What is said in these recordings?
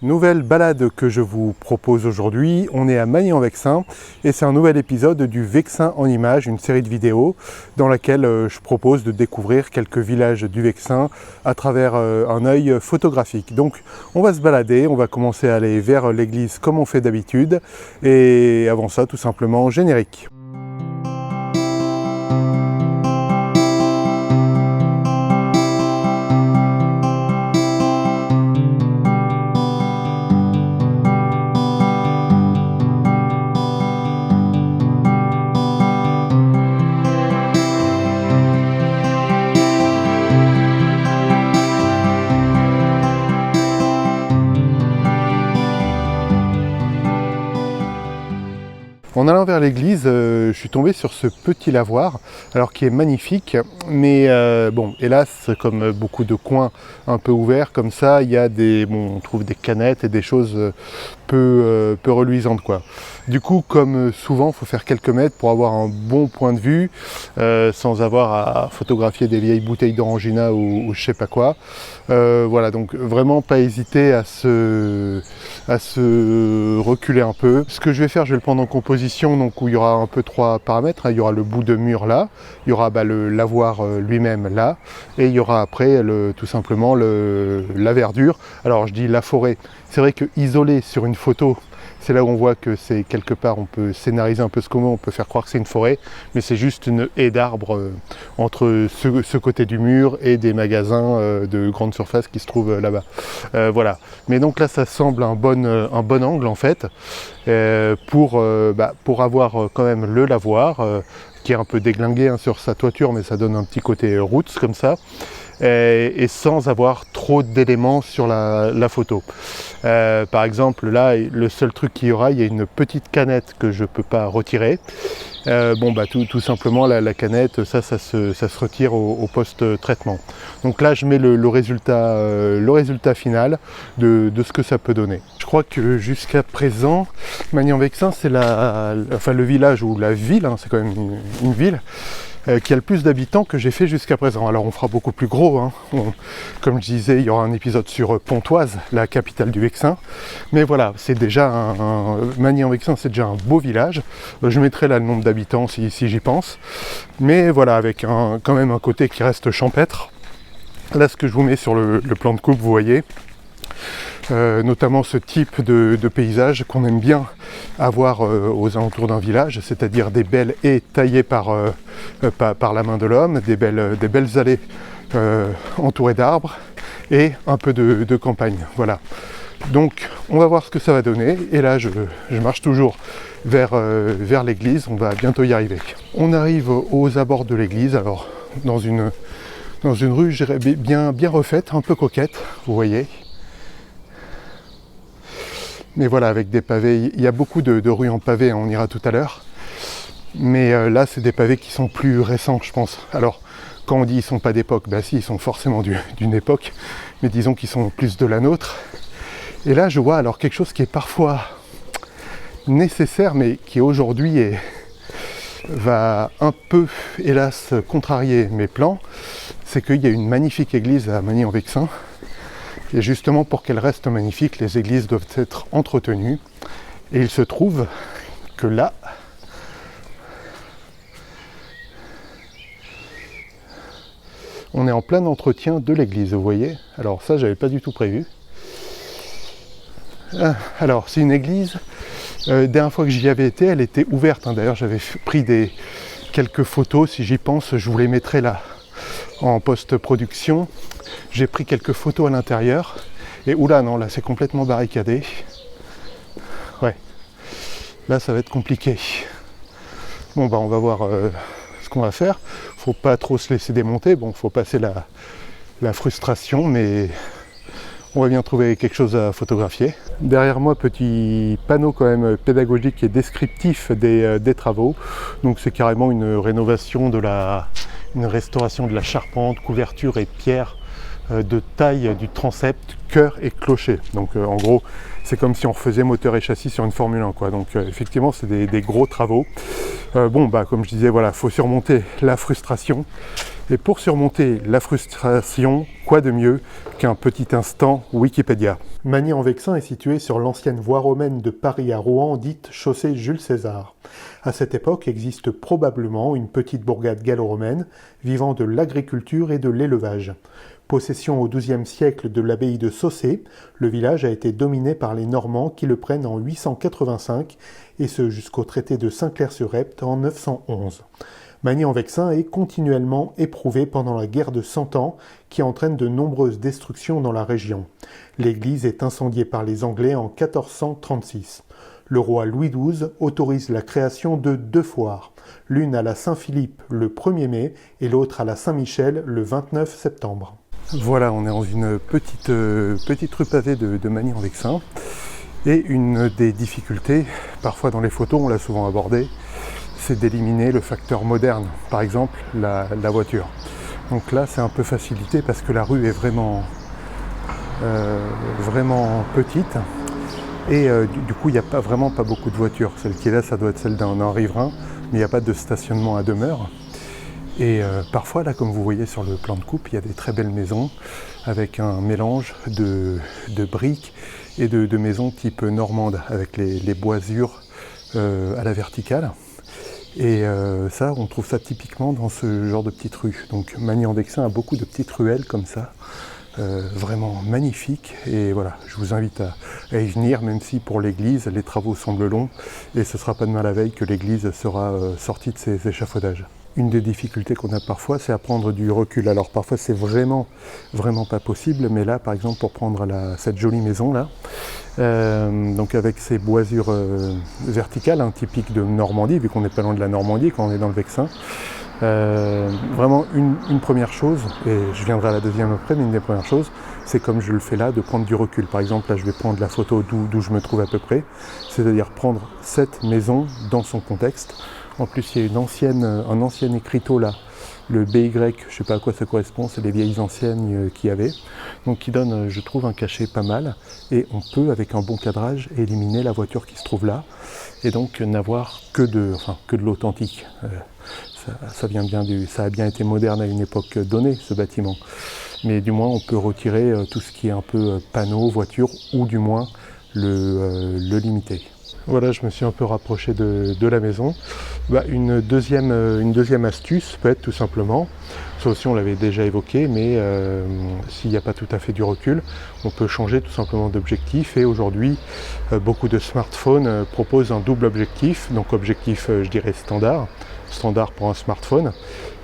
Nouvelle balade que je vous propose aujourd'hui, on est à Magny-en-Vexin et c'est un nouvel épisode du Vexin en images, une série de vidéos dans laquelle je propose de découvrir quelques villages du Vexin à travers un œil photographique. Donc on va se balader, on va commencer à aller vers l'église comme on fait d'habitude et avant ça tout simplement générique. En allant vers l'église, je suis tombé sur ce petit lavoir, alors qui est magnifique, mais bon, hélas, comme beaucoup de coins un peu ouverts comme ça, il y a on trouve des canettes et des choses peu reluisantes, quoi. Du coup, comme souvent, il faut faire quelques mètres pour avoir un bon point de vue, sans avoir à photographier des vieilles bouteilles d'orangina ou je sais pas quoi. Voilà, donc vraiment pas hésiter à se reculer un peu. Ce que je vais faire, je vais le prendre en composition, donc où il y aura un peu trois paramètres. Il y aura le bout de mur là, il y aura le lavoir lui-même là, et il y aura après tout simplement la verdure. Alors je dis la forêt, c'est vrai que isolé sur une photo, c'est là où on voit que c'est quelque part, on peut scénariser un peu ce qu'on peut faire croire que c'est une forêt, mais c'est juste une haie d'arbres entre ce côté du mur et des magasins de grande surface qui se trouvent là-bas. Voilà. Mais donc là, ça semble un bon angle en fait, pour avoir quand même le lavoir, qui est un peu déglingué sur sa toiture, mais ça donne un petit côté roots comme ça. Et sans avoir trop d'éléments sur la photo. Par exemple, là, le seul truc qu'il y aura, il y a une petite canette que je ne peux pas retirer. Tout simplement, la canette, ça se retire au post-traitement. Donc là, je mets le résultat final de ce que ça peut donner. Je crois que jusqu'à présent, Magny-en-Vexin, c'est le village ou la ville, hein, c'est quand même une ville, qui a le plus d'habitants que j'ai fait jusqu'à présent. Alors on fera beaucoup plus gros, hein. Comme je disais, il y aura un épisode sur Pontoise, la capitale du Vexin. Mais voilà, c'est déjà Magny-en-Vexin, c'est déjà un beau village. Je mettrai là le nombre d'habitants si j'y pense. Mais voilà, avec quand même un côté qui reste champêtre. Là, ce que je vous mets sur le plan de coupe, vous voyez, notamment ce type de paysage qu'on aime bien avoir aux alentours d'un village, c'est-à-dire des belles haies taillées par la main de l'homme, des belles allées entourées d'arbres et un peu de campagne. Voilà. Donc on va voir ce que ça va donner et là je marche toujours vers l'église, on va bientôt y arriver. On arrive aux abords de l'église, alors dans une rue, je dirais bien refaite, un peu coquette, vous voyez. Mais voilà, avec des pavés, il y a beaucoup de rues en pavé, on ira tout à l'heure. Mais là, c'est des pavés qui sont plus récents, je pense. Alors, quand on dit ils sont pas d'époque, bah si, ils sont forcément d'une époque, mais disons qu'ils sont plus de la nôtre. Et là, je vois alors quelque chose qui est parfois nécessaire, mais qui aujourd'hui va un peu, hélas, contrarier mes plans. C'est qu'il y a une magnifique église à Magny-en-Vexin. Et justement, pour qu'elle reste magnifique, les églises doivent être entretenues. Et il se trouve que là, on est en plein entretien de l'église, vous voyez. Alors ça, j'avais pas du tout prévu. Alors, c'est une église. Dernière fois que j'y avais été, elle était ouverte. Hein. D'ailleurs, j'avais pris quelques photos. Si j'y pense, je vous les mettrai là en post-production. J'ai pris quelques photos à l'intérieur et oula non, là c'est complètement barricadé. Ouais, là ça va être compliqué. Bon on va voir ce qu'on va faire. Faut pas trop se laisser démonter. Bon, faut passer la frustration, mais on va bien trouver quelque chose à photographier. Derrière moi, petit panneau quand même pédagogique et descriptif des travaux. Donc c'est carrément une rénovation une restauration de la charpente, couverture et pierre de taille du transept, cœur et clocher. Donc en gros, c'est comme si on refaisait moteur et châssis sur une Formule 1, quoi. Donc effectivement, c'est des gros travaux. Comme je disais, voilà, faut surmonter la frustration. Et pour surmonter la frustration, quoi de mieux qu'un petit instant Wikipédia. Magny-en-Vexin est situé sur l'ancienne voie romaine de Paris à Rouen, dite chaussée Jules César. À cette époque existe probablement une petite bourgade gallo-romaine vivant de l'agriculture et de l'élevage. Possession au XIIe siècle de l'abbaye de Saussé, le village a été dominé par les Normands qui le prennent en 885 et ce jusqu'au traité de Saint-Clair-sur-Epte en 911. Magny-en-Vexin est continuellement éprouvé pendant la guerre de Cent Ans qui entraîne de nombreuses destructions dans la région. L'église est incendiée par les Anglais en 1436. Le roi Louis XII autorise la création de 2 foires, l'une à la Saint-Philippe le 1er mai et l'autre à la Saint-Michel le 29 septembre. Voilà, on est dans une petite rue pavée de Magny-en-Vexin. Et une des difficultés, parfois dans les photos, on l'a souvent abordé, c'est d'éliminer le facteur moderne, par exemple la voiture. Donc là, c'est un peu facilité parce que la rue est vraiment petite. Et du coup, il n'y a vraiment pas beaucoup de voitures. Celle qui est là, ça doit être celle d'un riverain, mais il n'y a pas de stationnement à demeure. Et parfois, là, comme vous voyez sur le plan de coupe, il y a des très belles maisons avec un mélange de briques et de maisons type normande, avec les boisures à la verticale. Et ça, on trouve ça typiquement dans ce genre de petites rues. Donc Magny-en-Vexin a beaucoup de petites ruelles comme ça, vraiment magnifiques. Et voilà, je vous invite à y venir, même si pour l'église, les travaux semblent longs. Et ce ne sera pas demain la veille que l'église sera sortie de ses échafaudages. Une des difficultés qu'on a parfois, c'est à prendre du recul. Alors parfois c'est vraiment pas possible, mais là par exemple pour prendre cette jolie maison là, donc avec ces boisures verticales, typiques de Normandie, vu qu'on n'est pas loin de la Normandie quand on est dans le Vexin, vraiment une première chose, et je viendrai à la deuxième après, mais une des premières choses, c'est comme je le fais là, de prendre du recul. Par exemple là je vais prendre la photo d'où je me trouve à peu près, c'est-à-dire prendre cette maison dans son contexte. En plus, il y a un ancien écriteau là, le BY, je ne sais pas à quoi ça correspond, c'est les vieilles enseignes qu'il y avait. Donc qui donne, je trouve, un cachet pas mal. Et on peut, avec un bon cadrage, éliminer la voiture qui se trouve là. Et donc n'avoir que de l'authentique. Ça a bien été moderne à une époque donnée, ce bâtiment. Mais du moins, on peut retirer tout ce qui est un peu panneau, voiture, ou du moins le limiter. Voilà, je me suis un peu rapproché de la maison. Une deuxième astuce peut être tout simplement, ça aussi on l'avait déjà évoqué, mais s'il n'y a pas tout à fait du recul, on peut changer tout simplement d'objectif. Et aujourd'hui, beaucoup de smartphones proposent un double objectif, donc objectif je dirais standard pour un smartphone,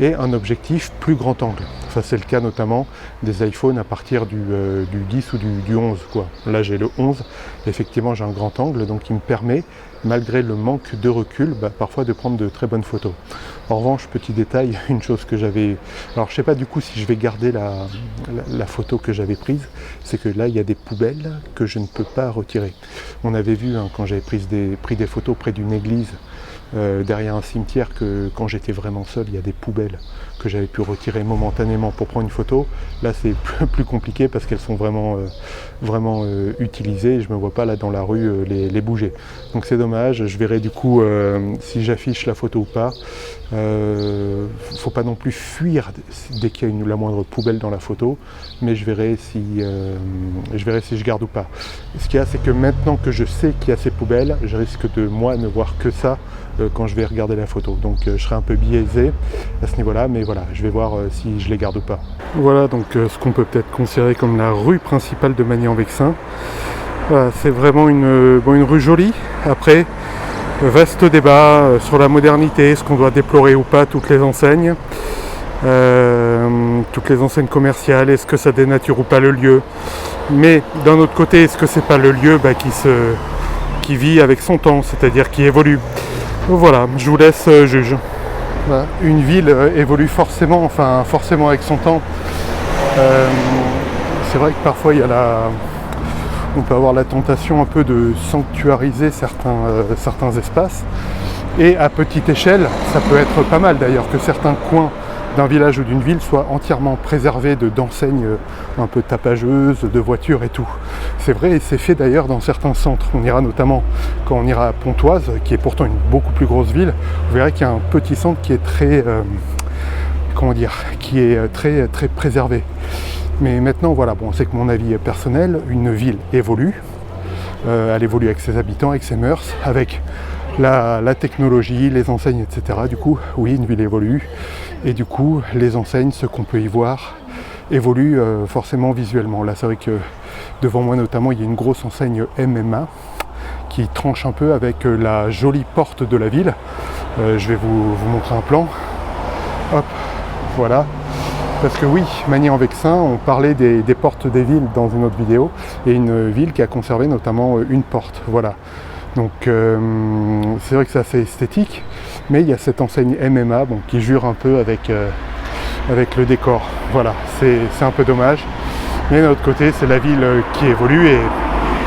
et un objectif plus grand angle. Ça c'est le cas notamment des iPhones à partir du 10 ou du 11 quoi. Là j'ai le 11, effectivement j'ai un grand angle, donc il me permet, malgré le manque de recul, parfois de prendre de très bonnes photos. En revanche, petit détail, une chose que j'avais... Alors je sais pas du coup si je vais garder la photo que j'avais prise, c'est que là il y a des poubelles que je ne peux pas retirer. On avait vu quand j'avais pris des photos près d'une église, derrière un cimetière, que quand j'étais vraiment seul, il y a des poubelles que j'avais pu retirer momentanément pour prendre une photo. Là c'est plus compliqué parce qu'elles sont vraiment utilisées et je ne me vois pas là dans la rue les bouger. Donc c'est dommage, je verrai du coup si j'affiche la photo ou pas. Faut pas non plus fuir dès qu'il y a la moindre poubelle dans la photo, mais je verrai si je garde ou pas. Ce qu'il y a, c'est que maintenant que je sais qu'il y a ces poubelles, je risque de moi ne voir que ça quand je vais regarder la photo. Donc je serai un peu biaisé à ce niveau-là, mais voilà, je vais voir si je les garde ou pas. Voilà donc ce qu'on peut peut-être considérer comme la rue principale de Magny-en-Vexin. Voilà, c'est vraiment une rue jolie. Après, vaste débat sur la modernité, est-ce qu'on doit déplorer ou pas toutes les enseignes commerciales, est-ce que ça dénature ou pas le lieu. Mais d'un autre côté, est-ce que c'est pas le lieu qui vit avec son temps, c'est-à-dire qui évolue. Donc voilà, je vous laisse juge. Voilà. Une ville évolue forcément avec son temps. C'est vrai que parfois on peut avoir la tentation un peu de sanctuariser certains espaces. Et à petite échelle, ça peut être pas mal d'ailleurs que certains coins d'un village ou d'une ville soit entièrement préservé d'enseignes un peu tapageuses, de voitures et tout. C'est vrai, et c'est fait d'ailleurs dans certains centres. On ira notamment, quand on ira à Pontoise, qui est pourtant une beaucoup plus grosse ville, vous verrez qu'il y a un petit centre qui est très, qui est très préservé. Mais maintenant, voilà, bon, c'est que mon avis personnel, une ville évolue, elle évolue avec ses habitants, avec ses mœurs, avec la technologie, les enseignes, etc. Du coup, oui, une ville évolue, et du coup, les enseignes, ce qu'on peut y voir, évoluent forcément visuellement. Là, c'est vrai que devant moi, notamment, il y a une grosse enseigne MMA qui tranche un peu avec la jolie porte de la ville. Je vais vous montrer un plan. Hop, voilà. Parce que oui, Magny-en-Vexin, on parlait des portes des villes dans une autre vidéo, et une ville qui a conservé notamment une porte, voilà. Donc c'est vrai que c'est assez esthétique, mais il y a cette enseigne MMA bon, qui jure un peu avec le décor, voilà, c'est un peu dommage. Mais d'un autre côté, c'est la ville qui évolue, et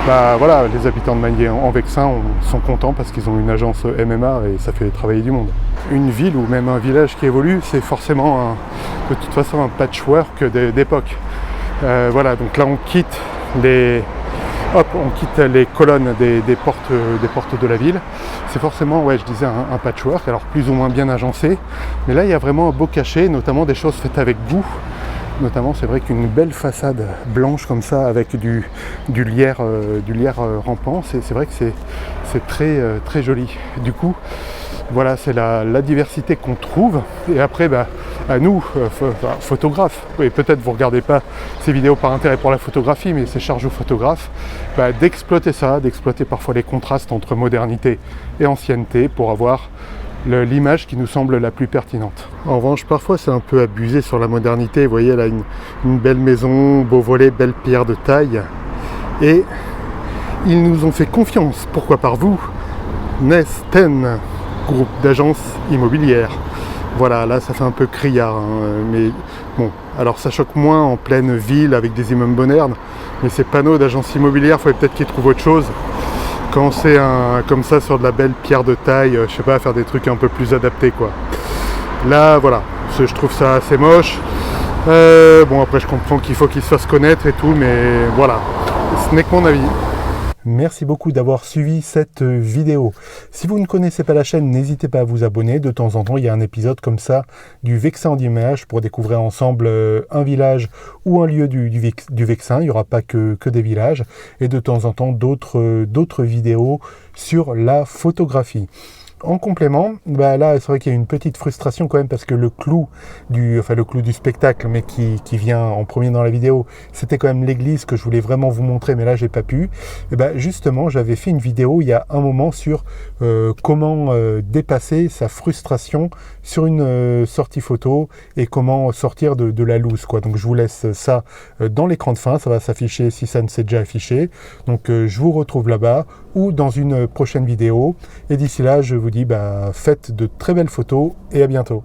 bah, voilà, les habitants de Magny-en-Vexin sont contents parce qu'ils ont une agence MMA et ça fait travailler du monde. Une ville ou même un village qui évolue, c'est forcément de toute façon un patchwork d'époque. Voilà, donc là on quitte les colonnes des portes de la ville. C'est forcément, ouais, je disais, un patchwork, alors plus ou moins bien agencé. Mais là, il y a vraiment un beau cachet, notamment des choses faites avec goût. Notamment, c'est vrai qu'une belle façade blanche comme ça, avec du lierre rampant, c'est vrai que c'est très joli. Du coup, voilà, c'est la diversité qu'on trouve. Et après, bah, à nous, photographes, et peut-être vous ne regardez pas ces vidéos par intérêt pour la photographie, mais c'est chargé aux photographes, bah, d'exploiter ça, d'exploiter parfois les contrastes entre modernité et ancienneté pour avoir l'image qui nous semble la plus pertinente. En revanche, parfois c'est un peu abusé sur la modernité. Vous voyez là, une belle maison, beau volet, belle pierre de taille. Et ils nous ont fait confiance. Pourquoi par vous? Nesten, groupe d'agences immobilières. Voilà, là ça fait un peu criard, hein, mais bon, alors ça choque moins en pleine ville avec des immeubles modernes, mais ces panneaux d'agences immobilières, il faudrait peut-être qu'ils trouvent autre chose. Quand c'est comme ça sur de la belle pierre de taille, je sais pas, faire des trucs un peu plus adaptés quoi. Là voilà, je trouve ça assez moche. Bon après je comprends qu'il faut qu'il se fasse connaître et tout, mais voilà, ce n'est que mon avis. Merci beaucoup d'avoir suivi cette vidéo. Si vous ne connaissez pas la chaîne, n'hésitez pas à vous abonner. De temps en temps, il y a un épisode comme ça du Vexin en images pour découvrir ensemble un village ou un lieu du Vexin. Il n'y aura pas que des villages. Et de temps en temps, d'autres vidéos sur la photographie. En complément, bah là c'est vrai qu'il y a une petite frustration quand même parce que le clou du spectacle, mais qui vient en premier dans la vidéo, c'était quand même l'église que je voulais vraiment vous montrer, mais là j'ai pas pu. Et bah justement, j'avais fait une vidéo il y a un moment sur comment dépasser sa frustration sur une sortie photo et comment sortir de la loose quoi. Donc je vous laisse ça dans l'écran de fin, ça va s'afficher si ça ne s'est déjà affiché. Donc je vous retrouve là-bas ou dans une prochaine vidéo. Et d'ici là, je vous dis faites de très belles photos et à bientôt.